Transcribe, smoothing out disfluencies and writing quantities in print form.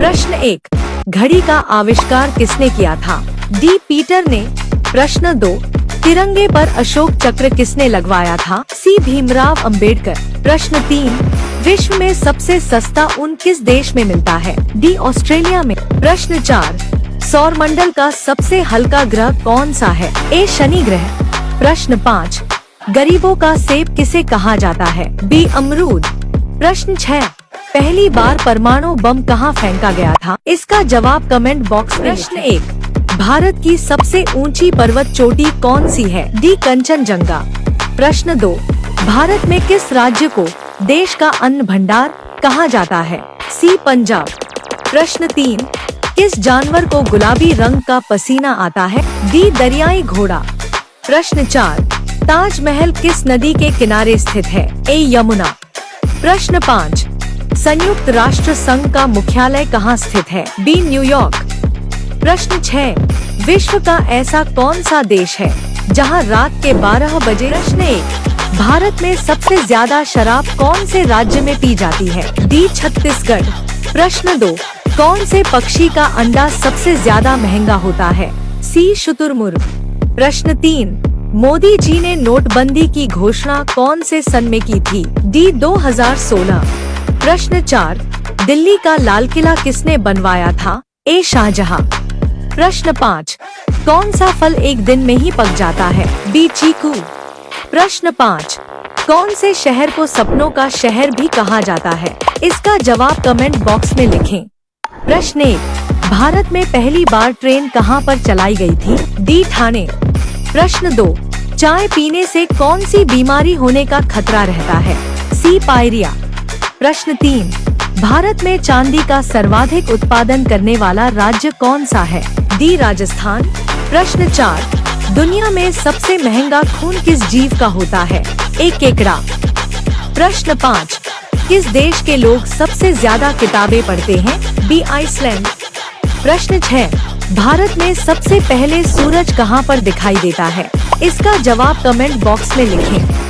प्रश्न 1, घड़ी का आविष्कार किसने किया था? डी. पीटर ने। प्रश्न 2, तिरंगे पर अशोक चक्र किसने लगवाया था? सी. भीमराव अंबेडकर। प्रश्न 3, विश्व में सबसे सस्ता ऊन किस देश में मिलता है? डी. ऑस्ट्रेलिया में। प्रश्न 4, सौरमंडल का सबसे हल्का ग्रह कौन सा है? ए. शनि ग्रह। प्रश्न 5, गरीबों का सेब किसे कहा जाता है? बी. अमरूद। प्रश्न 6, पहली बार परमाणु बम कहाँ फेंका गया था? इसका जवाब कमेंट बॉक्स में। प्रश्न 1, भारत की सबसे ऊंची पर्वत चोटी कौन सी है? डी. कंचनजंगा। प्रश्न 2, भारत में किस राज्य को देश का अन्न भंडार कहा जाता है? सी. पंजाब। प्रश्न 3, किस जानवर को गुलाबी रंग का पसीना आता है? डी. दरियाई घोड़ा। प्रश्न 4, ताजमहल किस नदी के किनारे स्थित है? ए. यमुना। प्रश्न 5, संयुक्त राष्ट्र संघ का मुख्यालय कहाँ स्थित है? बी. न्यूयॉर्क। प्रश्न 6, विश्व का ऐसा कौन सा देश है जहां रात के 12 बजे? प्रश्न 1, भारत में सबसे ज्यादा शराब कौन से राज्य में पी जाती है? डी. छत्तीसगढ़। प्रश्न 2, कौन से पक्षी का अंडा सबसे ज्यादा महंगा होता है? सी. शुतुरमुर्ग। प्रश्न 3, मोदी जी ने नोटबंदी की घोषणा कौन से सन में की थी? डी. 2016। प्रश्न 4, दिल्ली का लाल किला किसने बनवाया था? ए. शाहजहां। प्रश्न 5, कौन सा फल एक दिन में ही पक जाता है? बी. चीकू। प्रश्न 5, कौन से शहर को सपनों का शहर भी कहा जाता है? इसका जवाब कमेंट बॉक्स में लिखें। प्रश्न 1, भारत में पहली बार ट्रेन कहां पर चलाई गई थी? डी. ठाणे। प्रश्न 2, चाय पीने से कौन सी बीमारी होने का खतरा रहता है? सी. पायरिया। प्रश्न 3, भारत में चांदी का सर्वाधिक उत्पादन करने वाला राज्य कौन सा है? डी. राजस्थान। प्रश्न 4, दुनिया में सबसे महंगा खून किस जीव का होता है? ए. केकड़ा। प्रश्न 5, किस देश के लोग सबसे ज्यादा किताबें पढ़ते हैं? बी. आइसलैंड। प्रश्न 6, भारत में सबसे पहले सूरज कहां पर दिखाई देता है? इसका जवाब कमेंट बॉक्स में लिखें।